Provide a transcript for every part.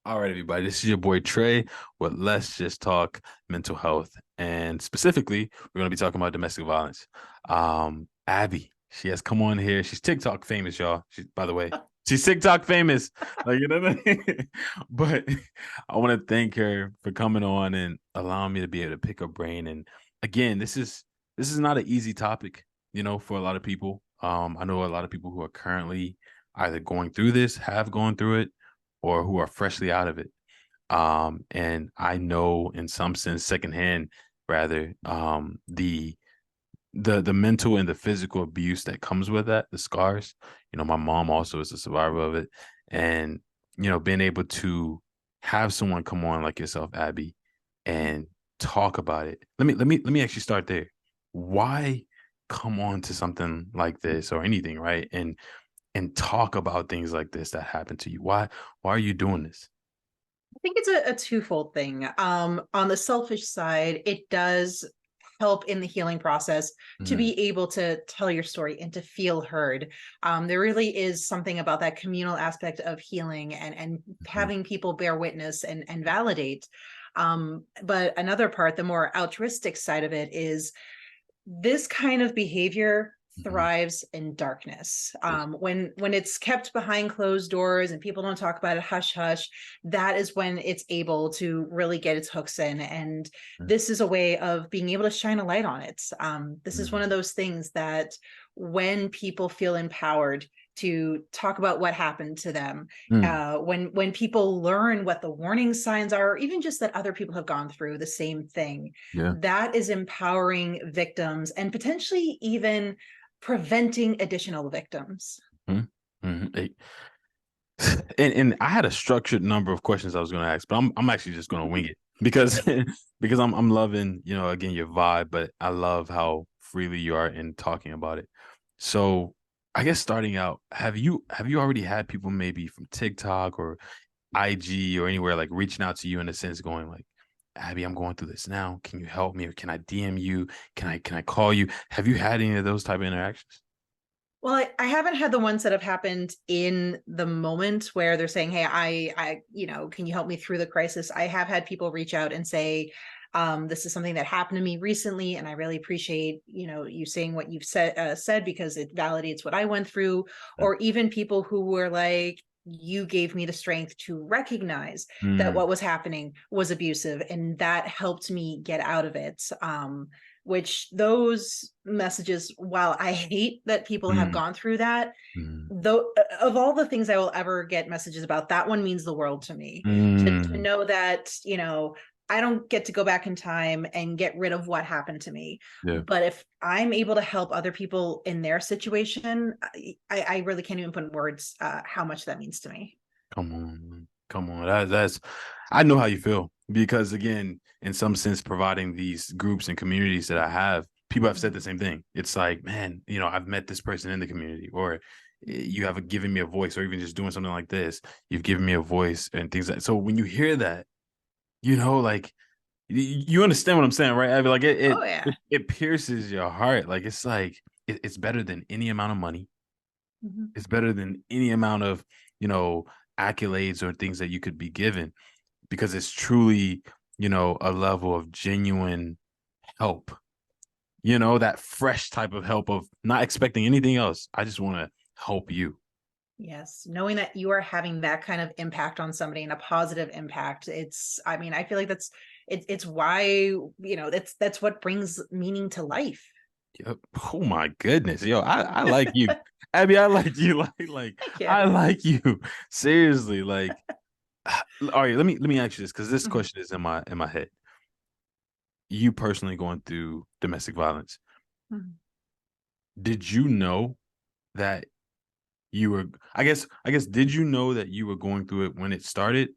All right, everybody. This is your boy Trey with Let's Just Talk Mental Health. And specifically, we're going to be talking about domestic violence. Abby, she has come on here. She's TikTok famous, y'all. By the way, she's TikTok famous. Like, you know what I mean? But I want to thank her for coming on and allowing me to be able to pick her brain. And again, this is not an easy topic, for a lot of people. I know a lot of people who are currently either going through this, have gone through it, or who are freshly out of it. And I know in some sense, secondhand, rather, the mental and the physical abuse that comes with that, the scars. My mom also is a survivor of it. And, being able to have someone come on like yourself, Abby, and talk about it. Let me actually start there. Why come on to something like this or anything, right? And talk about things like this that happened to you. Why are you doing this? I think it's a twofold thing. On the selfish side, it does help in the healing process to Mm, be able to tell your story and to feel heard. There really is something about that communal aspect of healing and mhm, having people bear witness and validate. But another part, the more altruistic side of it, is this kind of behavior mhm. thrives in darkness. Yes. When it's kept behind closed doors and people don't talk about it, hush hush, that is when it's able to really get its hooks in. And Mm, this is a way of being able to shine a light on it. This is one mm, of those things that when people feel empowered to talk about what happened to them, mm. when people learn what the warning signs are, or even just that other people have gone through the same thing, Yeah. that is empowering victims and potentially even preventing additional victims. Mhm, mhm. And I had a structured number of questions I was going to ask, but I'm actually just going to wing it because because I'm loving, again, your vibe, but I love how freely you are in talking about it. So I guess starting out, have you already had people maybe from TikTok or IG or anywhere like reaching out to you in a sense, going like, Abby, I'm going through this now. Can you help me? Or can I DM you? Can I call you? Have you had any of those type of interactions? Well, I haven't had the ones that have happened in the moment where they're saying, "Hey, can you help me through the crisis?" I have had people reach out and say, "This is something that happened to me recently, and I really appreciate, you saying what you've said because it validates what I went through." Mm, Or even people who were like, "You gave me the strength to recognize that mm, what was happening was abusive, and that helped me get out of it." Which those messages, while I hate that people have mm, gone through that, mm, though of all the things I will ever get messages about, that one means the world to me. To mm. know that, I don't get to go back in time and get rid of what happened to me. Yeah. But if I'm able to help other people in their situation, I really can't even put in words how much that means to me. Come on, man. Come on. That's I know how you feel because again, in some sense, providing these groups and communities that I have, people have said the Mhm. same thing. It's like, man, I've met this person in the community, or you have given me a voice, or even just doing something like this, you've given me a voice and things like. So when you hear that, like you understand what I'm saying, right? I mean, like it it Oh yeah. it, it pierces your heart. Like it's like it's better than any amount of money. Mhm. It's better than any amount of you know accolades or things that you could be given because it's truly, a level of genuine help, that fresh type of help of not expecting anything else. I just want to help you. Yes, knowing that you are having that kind of impact on somebody and a positive impact, I mean, I feel like it's why, that's what brings meaning to life. Yep. Oh my goodness. Yo, I like you. Abby, I like you. Like Thank you. I like you. Seriously. Like all right, let me ask you this because this Mhm, question is in my head. You personally going through domestic violence. mhm. Did you know that you were I guess did you know that you were going through it when it started?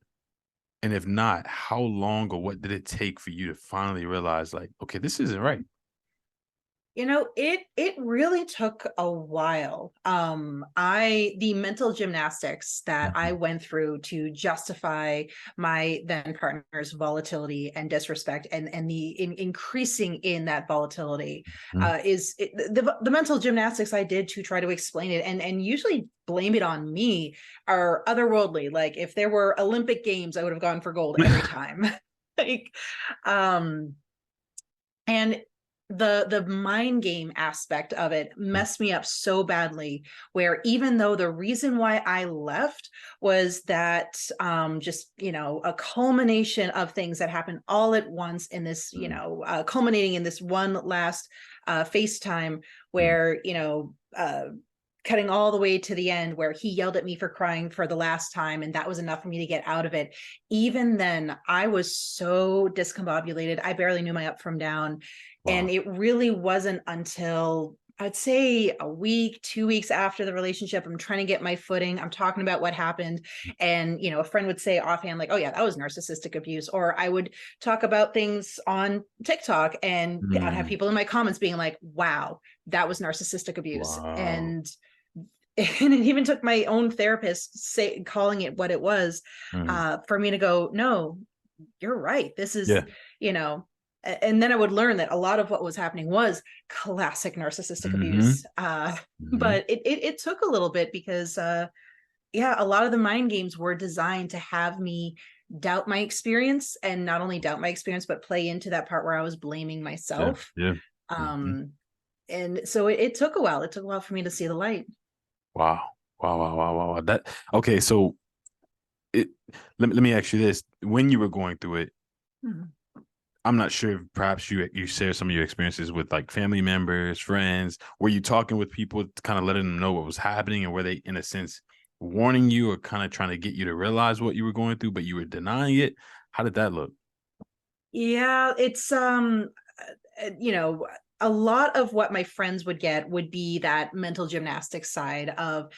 And if not, how long or what did it take for you to finally realize like, okay, this isn't right? It really took a while. The mental gymnastics that I Mhm. went through to justify my then partner's volatility and disrespect, and increasing in that volatility, Mhm. the mental gymnastics I did to try to explain it, and usually blame it on me, are otherworldly. Like, if there were Olympic games, I would have gone for gold every time. like um and the mind game aspect of it messed me up so badly, where even though the reason why I left was that, just, a culmination of things that happened all at once in this, Mhm. culminating in this one last FaceTime, where, cutting all the way to the end, where he yelled at me for crying for the last time, and that was enough for me to get out of it. Even then, I was so discombobulated, I barely knew my up from down. And Wow. it really wasn't until, I'd say, a week, 2 weeks after the relationship, I'm trying to get my footing, I'm talking about what happened, and a friend would say offhand, like, oh yeah, that was narcissistic abuse. Or I would talk about things on TikTok, and I'd have Mm. people in my comments being like, wow, that was narcissistic abuse. Wow. And it even took my own therapist calling it what it was, Mhm. for me to go, no, you're right, this is, Yeah. you know and then I would learn that a lot of what was happening was classic narcissistic Mhm. abuse. Mhm. But it took a little bit, because yeah, a lot of the mind games were designed to have me doubt my experience, and not only doubt my experience, but play into that part where I was blaming Yeah. myself. Yeah. Mhm. um and so it took a while, for me to see the light. Wow. Wow. Wow. Wow. Wow. Wow. That okay. So it let me ask you this. When you were going through it, Mhm. I'm not sure if perhaps you share some of your experiences with like family members, friends. Were you talking with people to kind of letting them know what was happening, and were they in a sense warning you or kind of trying to get you to realize what you were going through, but you were denying it? How did that look? Yeah, it's you know, a lot of what my friends would get would be that mental gymnastics side of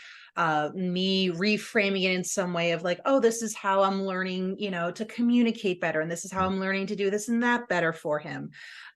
me reframing it in some way of like, oh, this is how I'm learning, to communicate better, and this is how I'm learning to do this and that better for him.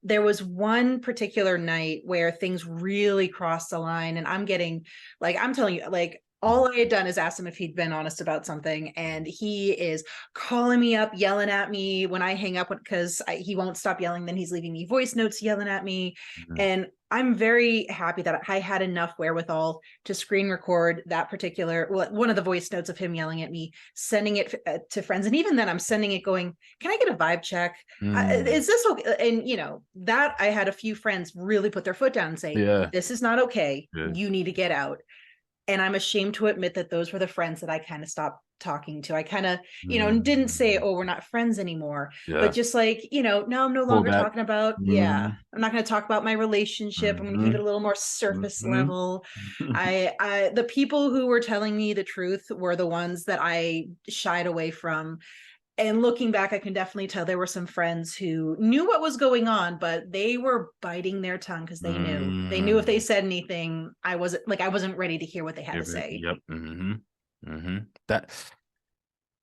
There was one particular night where things really crossed the line, and I'm telling you, like, all I had done is ask him if he'd been honest about something, and he is calling me up, yelling at me when I hang up, because he won't stop yelling. Then he's leaving me voice notes yelling at me. Mhm. And I'm very happy that I had enough wherewithal to screen record that particular, well, one of the voice notes of him yelling at me, sending it to friends. And even then, I'm sending it going, can I get a vibe check? Mm. Is this okay? And, that I had a few friends really put their foot down and say, Yeah. this is not okay. Yeah. You need to get out. And I'm ashamed to admit that those were the friends that I kind of stopped talking to. I kind of, didn't say, Mm. oh, we're not friends anymore, but Yeah. just like, no, I'm no Pull longer back. talking about, yeah, Mhm. I'm not going to talk about my relationship. I'm going to keep it a Mhm. little more surface Mhm. level. The people who were telling me the truth were the ones that I shied away from. And looking back, I can definitely tell there were some friends who knew what was going on, but they were biting their tongue, because they knew if they Mm. said anything, I wasn't ready to hear what they had to say. Yep. Mhm. Mhm. That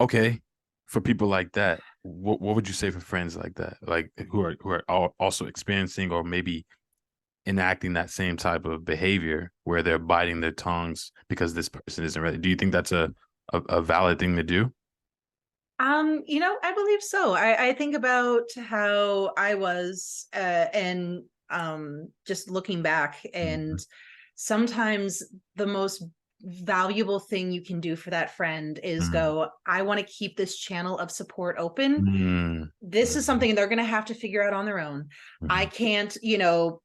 okay. For people like that, what would you say for friends like that, like who are also experiencing or maybe enacting that same type of behavior where they're biting their tongues because this person isn't ready? Do you think that's a valid thing to do? I believe so. I think about how I was, and just looking back, Mhm. and sometimes the most valuable thing you can do for that friend is Mhm. go, I want to keep this channel of support open. Mhm. This is Mhm. something they're going to have to figure out on their own. I Mhm. can't,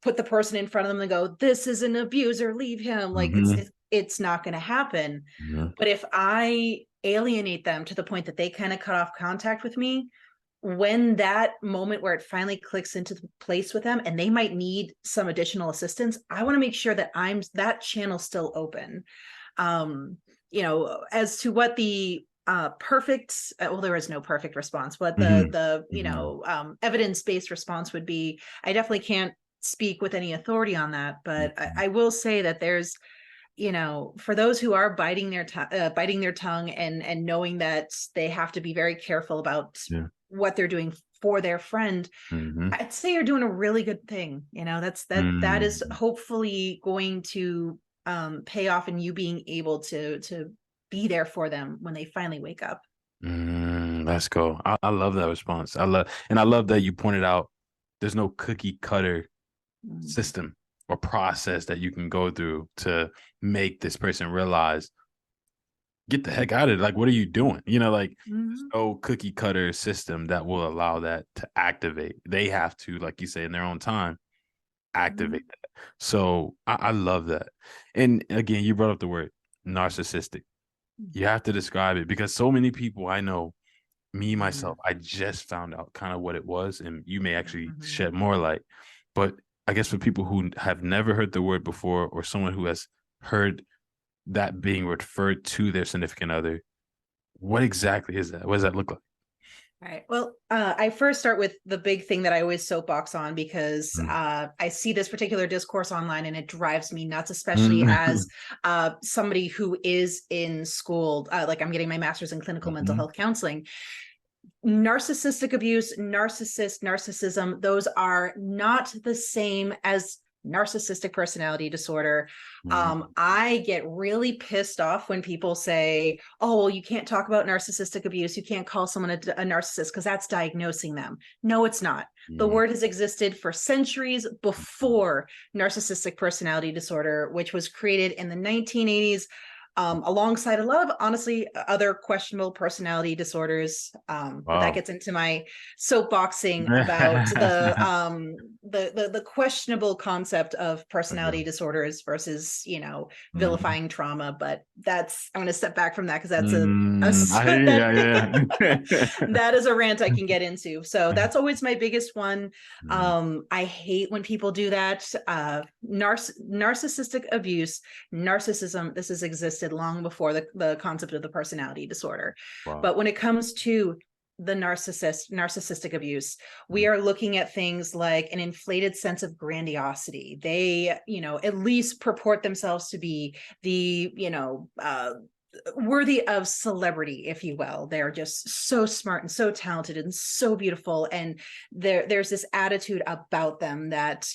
put the person in front of them and go, this is an abuser, leave him. Like, Mhm. it's not going to happen. Mhm. But if I alienate them to the point that they kind of cut off contact with me, when that moment where it finally clicks into place with them and they might need some additional assistance, I want to make sure that that channel still open. um as to what the perfect, well, there is no perfect response, what Mhm. the Mhm. evidence-based response would be, I definitely can't speak with any authority on that. But Mhm. I will say that there's, for those who are biting their tongue, and knowing that they have to be very careful about Yeah. what they're doing for their friend, Mm-hmm. I'd say you're doing a really good thing. That is Mm, hopefully going to pay off in you being able to be there for them when they finally wake up. let's go. I love that response. I love that you pointed out there's no cookie cutter Mm-hmm. system or process that you can go through to make this person realize, get the heck out of it. Like, what are you doing? Like, there's Mm-hmm. no cookie cutter system that will allow that to activate. They have to, like you say, in their own time, activate that. So I love that. And again, you brought up the word narcissistic. You have to describe it because so many people I know, me Mm-hmm. myself, I just found out kind of what it was, and you may actually Mm-hmm. shed more light. But I guess for people who have never heard the word before, or someone who has heard that being referred to their significant other, what exactly is that? What does that look like? Right. Well, I first start with the big thing that I always soapbox on because Mm. I see this particular discourse online and it drives me nuts, especially as Mm. somebody who is in school. Like I'm getting my master's in clinical mental Mhm. health counseling. Narcissistic abuse, narcissism, those are not the same as narcissistic personality disorder. Mm. I get really pissed off when people say, oh, well, you can't talk about narcissistic abuse. You can't call someone a narcissist because that's diagnosing them. No, it's not. The Mm. word has existed for centuries before narcissistic personality disorder, which was created in the 1980s alongside a lot of honestly other questionable personality disorders. But that Wow. gets into my soapboxing about the questionable concept of personality Okay. disorders versus Mhm. vilifying trauma. But that's I'm going to step back from that because that's a I hear you. that Yeah, yeah. that is a rant I can get into. So that's always my biggest one. Mm. I hate when people do that. Narcissistic abuse, narcissism, this has existed long before the concept of the personality disorder. Wow. But when it comes to the narcissistic abuse, we are looking at things like an inflated sense of grandiosity. They, at least purport themselves to be the, worthy of celebrity, if you will. They're just so smart and so talented and so beautiful, and there's this attitude about them that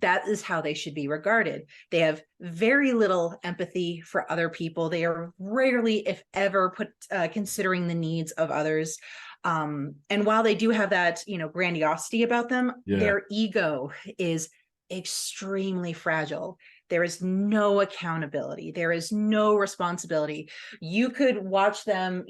that is how they should be regarded. They have very little empathy for other people. They are rarely, if ever, put considering the needs of others. And while they do have that grandiosity about them, Yeah. their ego is extremely fragile. There is no accountability. There is no responsibility. You could watch them,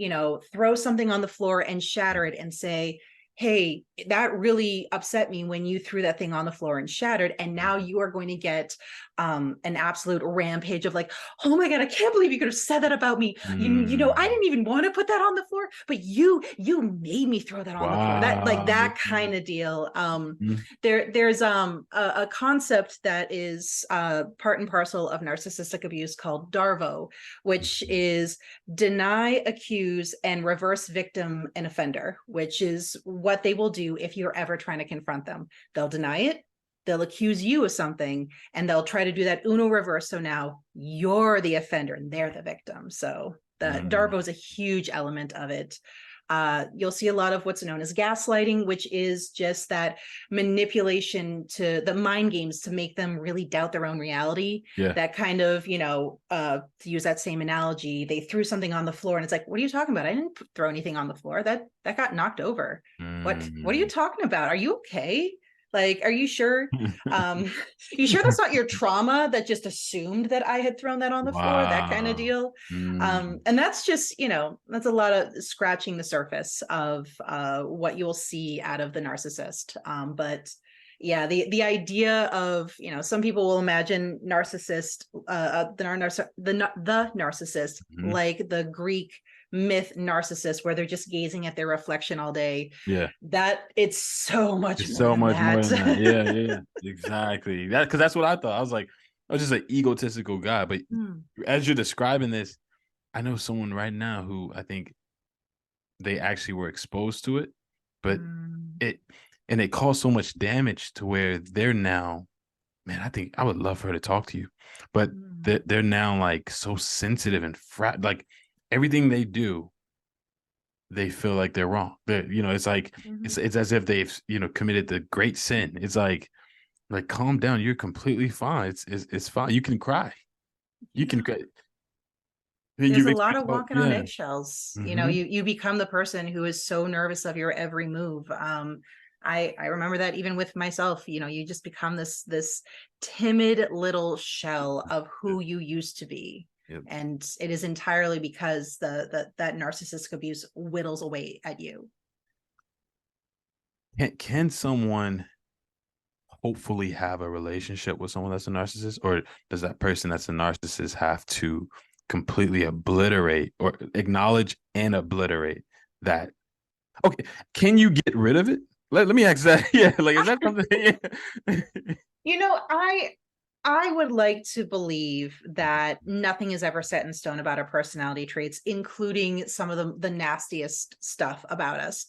throw something on the floor and shatter it and say, hey, that really upset me when you threw that thing on the floor and shattered. And now you are going to get an absolute rampage of like, oh my God, I can't believe you could have said that about me. I Mm. didn't even want to put that on the floor, but you made me throw that on the floor. That like Wow. that kind of deal. Mm. There's a concept that is part and parcel of narcissistic abuse called DARVO, which is deny, accuse, and reverse victim and offender, which is what they will do if you're ever trying to confront them. They'll deny it, they'll accuse you of something, and they'll try to do that uno reverse. So now you're the offender and they're the victim. So the Mm. DARVO is a huge element of it. You'll see a lot of what's known as gaslighting, which is just that manipulation to the mind games to make them really doubt their own reality. Yeah. That kind of, to use that same analogy, they threw something on the floor and it's like, what are you talking about? I didn't throw anything on the floor. That got knocked over. What are you Mm. talking about? Are you okay? Like, are you sure? Um, you sure that's not your trauma that just assumed that I had thrown that on the floor? That kind of Wow. deal. Mm. And that's just, that's a lot of scratching the surface of what you'll see out of the narcissist. But yeah, the idea of, some people will imagine narcissist, the narcissist, Mhm. like the Greek myth narcissist, where they're just gazing at their reflection all day. Yeah. That it's so much It's more so than much more that. than that. Yeah, yeah, exactly. Because that's what I thought. I was like, I was just an egotistical guy. But Hmm. as you're describing this, I know someone right now who I think they actually were exposed to it, but Mm, it and it caused so much damage to where they're now, man, I think I would love for her to talk to you, but mm, they're now like so sensitive and like everything they do they feel like they're wrong. It's like Mhm. it's as if they've committed the great sin. It's like calm down. You're completely fine. It's fine. You can cry. You can Yeah. cry. Then There's you've a lot of experienced. walking on Yeah. eggshells. Hmm. You become the person who is so nervous of your every move. I remember that even with myself. You just become this timid little shell of Yeah. who you used to be, Yeah. and it is entirely because that narcissistic abuse whittles away at you. Can someone hopefully have a relationship with someone that's a narcissist, or does that person that's a narcissist have to completely obliterate or acknowledge and obliterate that? Okay, can you get rid of it? Let me ask that. Yeah, like is that something? Yeah. You know, I would like to believe that nothing is ever set in stone about our personality traits, including some of the nastiest stuff about us.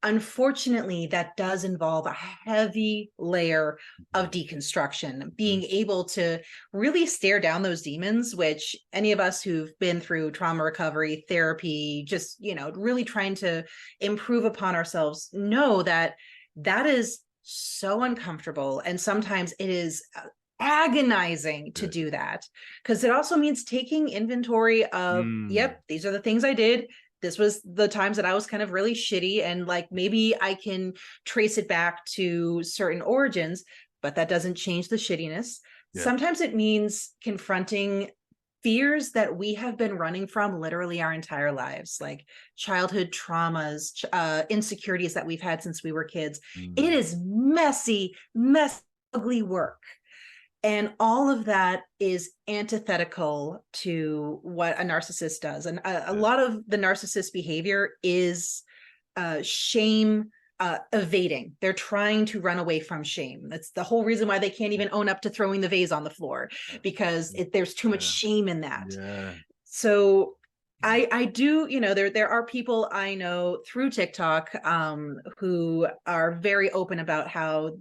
Unfortunately, that does involve a heavy layer of deconstruction, being able to really stare down those demons, which any of us who've been through trauma recovery, therapy, just, really trying to improve upon ourselves know that that is so uncomfortable. And sometimes it is agonizing to Yeah. do that because it also means taking inventory of, Mm, yep, these are the things I did. This was the times that I was kind of really shitty. And like maybe I can trace it back to certain origins, but that doesn't change the shittiness. yeah. Sometimes it means confronting fears that we have been running from literally our entire lives, like childhood traumas, insecurities that we've had since we were kids. It Mm, is messy, ugly work. And all of that is antithetical to what a narcissist does. And a yeah. lot of the narcissist behavior is shame evading. They're trying to run away from shame. That's the whole reason why they can't even own up to throwing the vase on the floor, because there's too much Yeah. shame in that. Yeah. So Mm, I do, there are people I know through TikTok who are very open about how,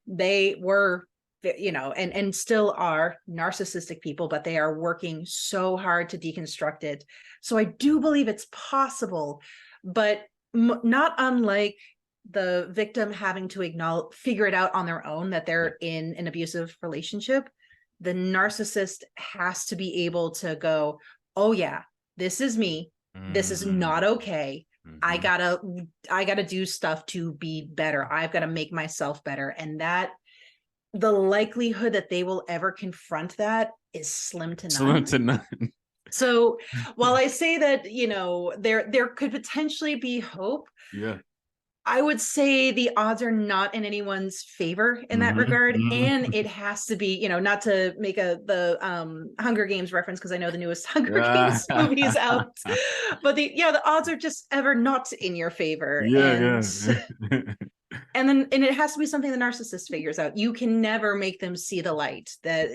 they were, and still are narcissistic people, but they are working so hard to deconstruct it. So I do believe it's possible, but not unlike the victim having to figure it out on their own that yeah. they're in an abusive relationship. The narcissist has to be able to go, oh yeah, this is me, this is Mm, not okay. i hmm. gotta I gotta do stuff to be better. I've got to make myself better. And that the likelihood that they will ever confront that is slim to Slim none. to none. So while I say that, there could potentially be hope, Yeah. I would say the odds are not in anyone's favor in that Hmm. regard. And Hmm. it has to be, not to make the Hunger Games reference, because I know the newest Hunger Yeah. Games movie is out. But the odds are just ever not in your favor. Yeah. Yeah. And it has to be something the narcissist figures out. You can never make them see the light. That,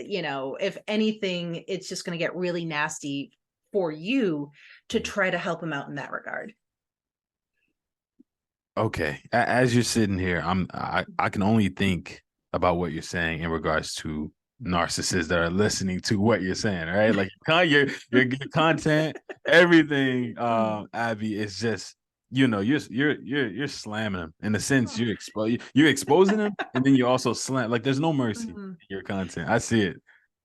if anything, it's just going to get really nasty for you to try to help them out in that regard. Okay. As you're sitting here, I can only think about what you're saying in regards to narcissists that are listening to what you're saying, right? Like your content, everything, Abby, is just, you're slamming them. In a sense, you're exposing them, and then you also slam, like there's no mercy in your content. I see Yeah,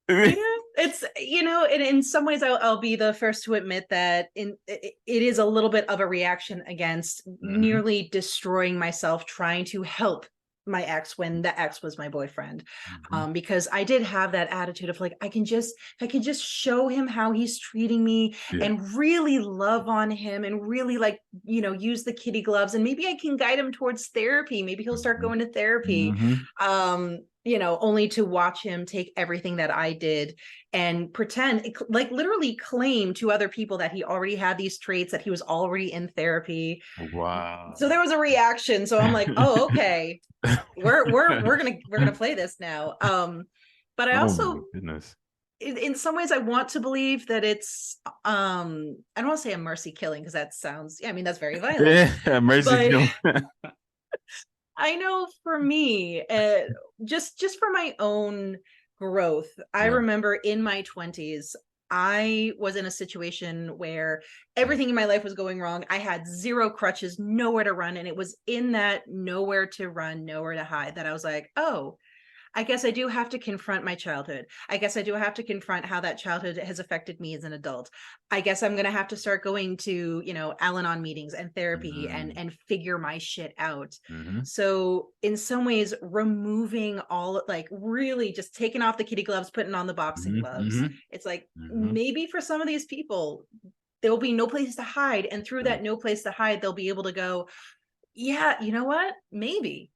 it. it's, in some ways I'll be the first to admit that it is a little bit of a reaction against Hmm. nearly destroying myself trying to help my ex when the ex was my boyfriend. Hmm. Because I did have that attitude of like, I can just show him how he's treating me Yeah. and really love on him and really like, use the kitty gloves, and maybe I can guide him towards therapy. Maybe he'll start Hmm. going to therapy. Hmm. Only to watch him take everything that I did and pretend, like literally claim to other people that he already had these traits, that he was already in therapy. So Wow. there was a reaction. So I'm like, oh, okay, we're gonna play this now. But I Oh my also, goodness. in some ways, I want to believe that it's I don't want to say a mercy killing, because that sounds, yeah, I mean, that's very violent. Yeah, mercy But kill. I know for me, just for my own growth, I Yeah. remember in my 20s, I was in a situation where everything in my life was going wrong. I had zero crutches, nowhere to run. And it was in that nowhere to run, nowhere to hide that I was like, oh, I guess I do have to confront my childhood. I guess I do have to confront how that childhood has affected me as an adult. I guess I'm going to have to start going to, Al-Anon meetings and therapy Mm-hmm. and figure my shit out. Mm-hmm. So in some ways, removing all, like, really just taking off the kitty gloves, putting on the boxing gloves. Mm-hmm. It's like, Mm-hmm. maybe for some of these people, there will be no place to hide. And through that no place to hide, they'll be able to go, yeah, you know what? Maybe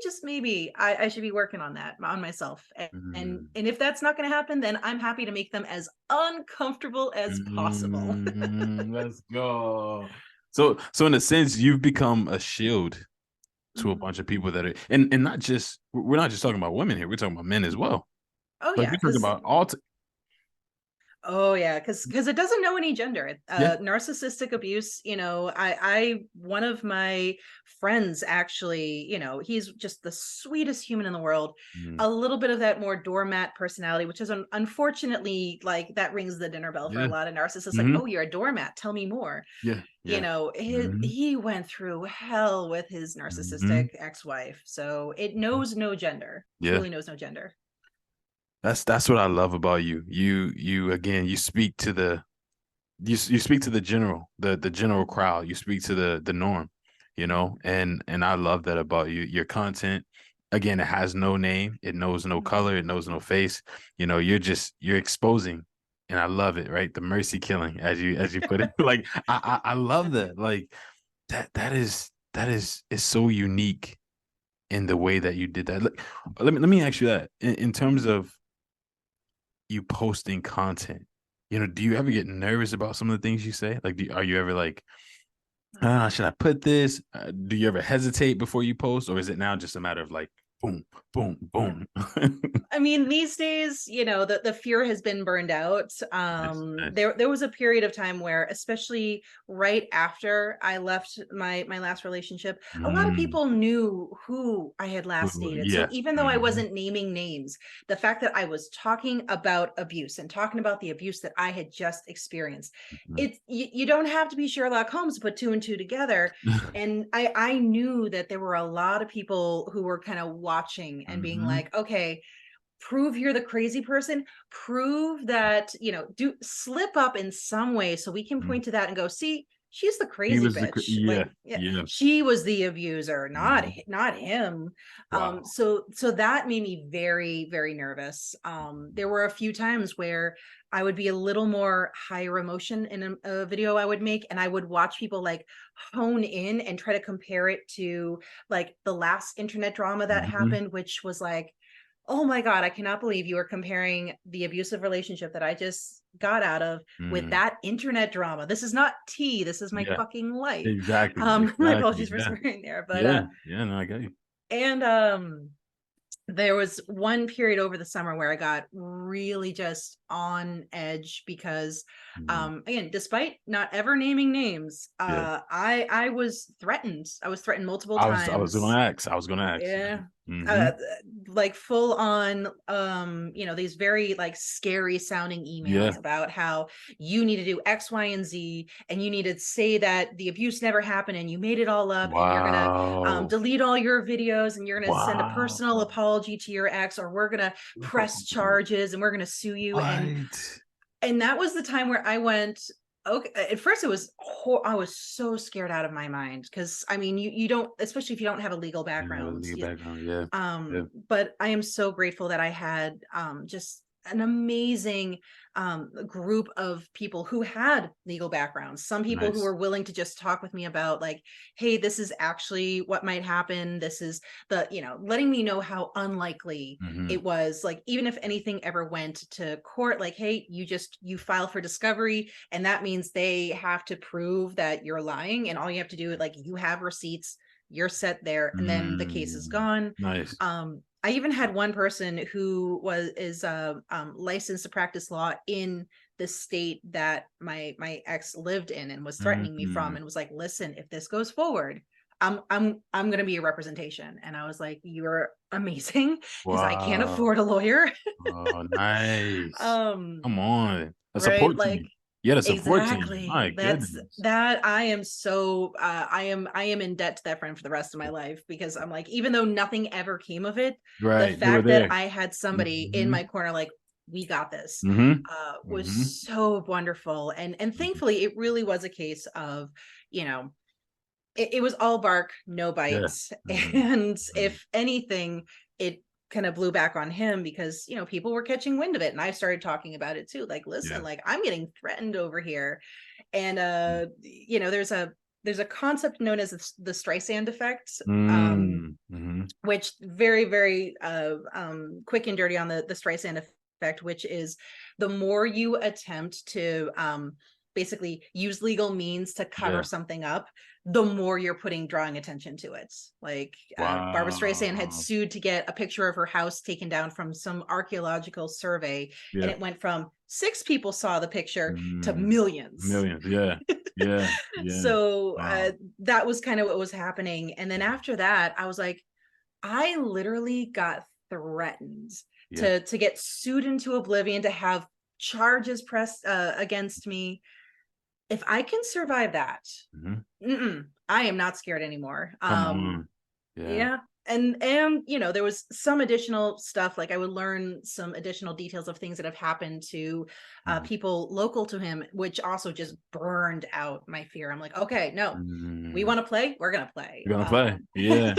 just maybe I should be working on that on myself. And and, Mm-hmm. and if that's not going to happen, then I'm happy to make them as uncomfortable as possible. Let's go. So in a sense, you've become a shield to a Mhm. bunch of people that are, and not just, we're not just talking about women here. We're talking about men as well. Oh Like yeah, we're talking because about all. oh yeah, because it doesn't know any gender. Yeah. Narcissistic abuse, I one of my friends actually, he's just the sweetest human in the world. Mm. A little bit of that more doormat personality, which is unfortunately, like, that rings the dinner bell for a Yeah. lot of narcissists. Like, Hmm. oh, you're a doormat. Tell me more. Yeah. Yeah. Hmm. He went through hell with his Hmm. narcissistic ex-wife, so it knows no gender. Yeah. Truly knows no gender. That's what I love about you. You again, you speak to you speak to the general crowd. You speak to the norm, and I love that about you. Your content, again, it has no name, it knows no Mhm. color, it knows no face. You're exposing, and I love it, right? The mercy killing, as you put it. Like I love that. Like that is so unique in the way that you did that. Let me ask you that in terms of you posting content. Do you ever get nervous about some of the things you say? Like, are you ever like, should I put this? Do you ever hesitate before you post, or is it now just a matter of like, boom, boom, boom? I mean, these days, the fear has been burned out. Nice, nice. There was a period of time where, especially right after I left my last relationship, a lot of Mm, people knew who I had last dated. So yeah. even though I Hmm. wasn't naming names, the fact that I was talking about abuse and talking about the abuse that I had just experienced, you don't have to be Sherlock Holmes to put two and two together. And I knew that there were a lot of people who were kind of watching and being Hmm. like, okay, prove you're the crazy person, prove that, do slip up in some way so we can point to that and go, see, she's the He crazy was bitch. yeah, Like, yeah, yeah. she was the abuser, Mhm. not him. Wow. So that made me very, very nervous. There were a few times where I would be a little more higher emotion in a video I would make, and I would watch people like hone in and try to compare it to like the last internet drama that Hmm. happened, which was like, oh my God, I cannot believe you are comparing the abusive relationship that I just got out of with Mm. that internet drama. This is not tea. This is my Yeah, fucking life. exactly, My exactly. apologies for Yeah, swearing there, but yeah, yeah. No, I got you. and there was one period over the summer where I got really just on edge because Mhm. again, despite not ever naming names, Yeah. I was threatened. I was threatened multiple I was gonna times. ask. I was gonna ask. Yeah. Mm-hmm. Uh like full on, these very like scary sounding emails Yeah. about how you need to do X, Y, and Z, and you need to say that the abuse never happened and you made it all up, and you're gonna Wow. delete all your videos, and you're gonna send a personal Wow. apology to your ex, or we're gonna press charges and we're gonna sue you. and What? and that was the time where I went, okay. At first, I was so scared out of my mind because I mean, you don't, especially if you don't have a legal You know, background. legal background. Yeah. Yeah. But I am so grateful that I had just an amazing group of people who had legal backgrounds. Some people who Nice. were willing to just talk with me about like, hey, this is actually what might happen. This is letting me know how unlikely Mm-hmm. it was. Like, even if anything ever went to court, like, hey, you file for discovery, and that means they have to prove that you're lying, and all you have to do is like, you have receipts, you're set there, and then the case is Mm. gone. Nice. I even had one person who is licensed to practice law in the state that my ex lived in and was threatening me from, Mm-hmm. and was like, listen, if this goes forward, I'm gonna be a representation. And I was like, you're amazing, because I can't Wow. afford a lawyer. Oh, nice. um Come on. A right? support Like team. You had a support team. exactly. My That's goodness. that I am so I am in debt to that friend for the rest of my life, because I'm like, even though nothing ever came of it, the Right. They were fact that there. I had somebody in Hmm. my corner like, we got this, Hmm. was Hmm. so wonderful. And thankfully it really was a case of, you know, it was all bark, no Yeah. bites. Hmm. And Hmm. if anything, it kind of blew back on him, because, you know, people were catching wind of it. And I started talking about it too. Like, listen, Yeah. like I'm getting threatened over here. And you know, there's a concept known as the Streisand effect, Mm. Hmm. which very, very quick and dirty on the Streisand effect, which is the more you attempt to basically use legal means to cover Yeah. something up, the more you're drawing attention to it. Like Barbara Streisand had Wow. sued to get a picture of her house taken down from some archaeological survey, and Yeah. it went from 6 people saw the picture to Mm. millions. Millions. Yeah. Yeah. Yeah. So Wow. that was kind of what was happening. And then after that, I was like, I literally got threatened Yeah. to get sued into oblivion, to have charges pressed against me. If I can survive that, Hmm. I am not scared anymore. Come on. Yeah. Yeah. And you know, there was some additional stuff, like I would learn some additional details of things that have happened to Mhm. people local to him, which also just burned out my fear. I'm like, okay, no, we Mm. want to play, we're gonna play. You're gonna play. Yeah.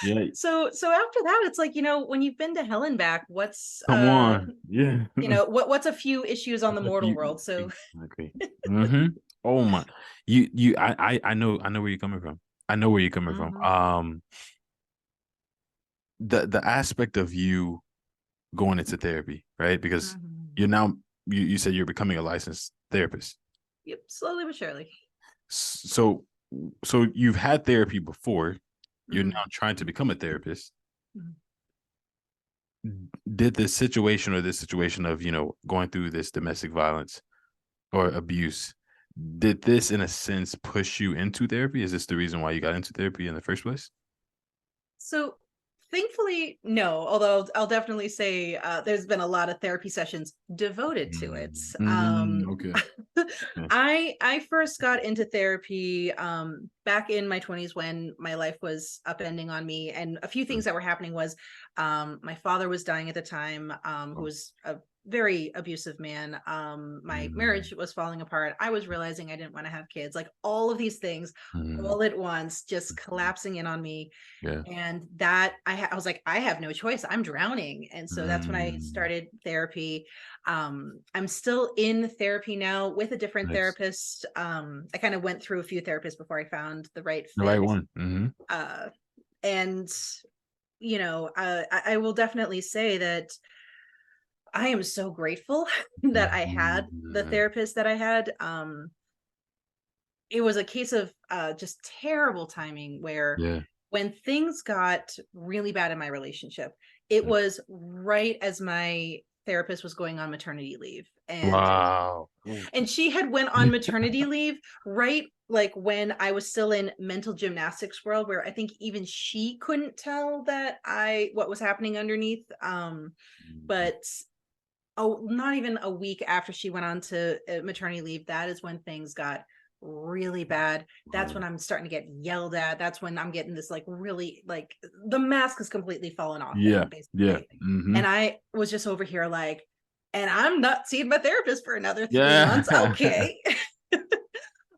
Yeah. So after that, it's like, you know, when you've been to hell and back, what's Come on. Yeah. you know, what's a few issues on the If mortal you world? So exactly. Hmm. Oh my. I know where you're coming from. I know where you're coming from. mhm, The aspect of you going into therapy, right? Because mhm. you're now you said you're becoming a licensed therapist. Yep, slowly but surely. So so you've had therapy before. You're now Mhm, trying to become a therapist. mhm. Did this situation of, going through this domestic violence or abuse, did this in a sense push you into therapy? Is this the reason why you got into therapy in the first place? So thankfully, no, although I'll definitely say there's been a lot of therapy sessions devoted to it. Mm, mm, okay. Yeah. I first got into therapy back in my 20s, when my life was upending on me, and a few Mm, things that were happening was my father was dying at the time, who oh, was a very abusive man. My mm, marriage was falling apart. I was realizing I didn't want to have kids. Like all of these things mm, all at once just mm, collapsing in on me. yeah. And that I was like, I have no choice, I'm drowning. And so that's when I Mm, started therapy. I'm still in therapy now with a different nice. therapist. I kind of went through a few therapists before I found the right The right fit. one. Hmm. uh and you know, I will definitely say that I am so grateful that I had the Hmm. therapist that I had. It was a case of just terrible timing, where Yeah. when things got really bad in my relationship, it Yeah. was right as my therapist was going on maternity leave. Wow. Ooh. And she had went on maternity leave right like when I was still in mental gymnastics world, where I think even she couldn't tell that I what was happening underneath. Mhm. But oh, not even a week after she went on to maternity leave, that is when things got really bad. That's Wow. when I'm starting to get yelled at. That's when I'm getting this like really like the mask has completely fallen off Yeah. thing, Yeah. basically. Hmm. And I was just over here like, and I'm not seeing my therapist for another 3 months. Yeah. Okay.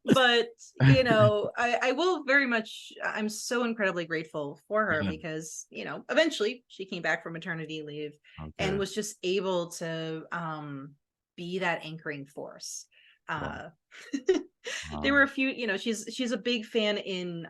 But you know, I will very much, I'm so incredibly grateful for her, Yeah. because you know, eventually she came back from maternity leave and Okay. was just able to be that anchoring force. Wow. uh there were Wow. a few, you know, she's a big fan in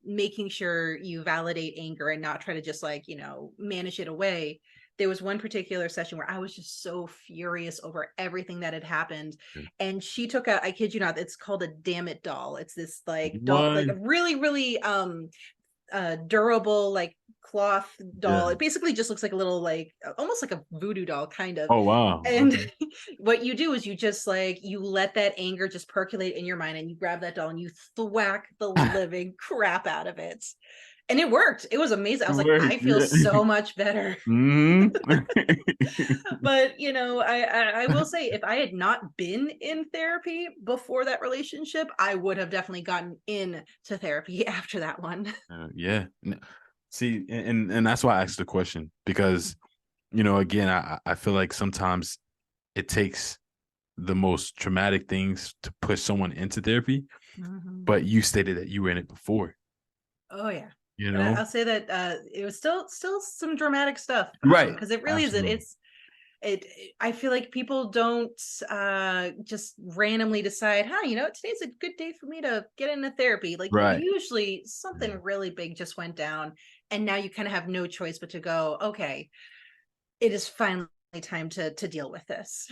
making sure you validate anger and not try to just like, you know, manage it away. There was one particular session where I was just so furious over everything that had happened, Yeah. and she took a, I kid you not, it's called a damn it doll. It's this like doll, like What? a really, really durable, like cloth doll. Yeah. It basically just looks like a little, like, almost like a voodoo doll, kind of. Oh wow. And Okay. what you do is you just, like, you let that anger just percolate in your mind, and you grab that doll and you thwack the living crap out of it. And it worked. It was amazing. I It was like, I worked. feel Yeah. so much better. Hmm. But I will say, if I had not been in therapy before that relationship, I would have definitely gotten into therapy after that one. Yeah. See, and that's why I asked the question because again, I feel like sometimes it takes the most traumatic things to push someone into therapy, Mhm. but you stated that you were in it before, Oh yeah. you But know? I'll say that it was still some dramatic stuff, Right. because it really is it. Absolutely. I feel like people don't just randomly decide, huh, today's a good day for me to get into therapy. Like, Right. usually Mhm. something really big just went down, and now you kind of have no choice but to go, okay, it is finally time to deal with this.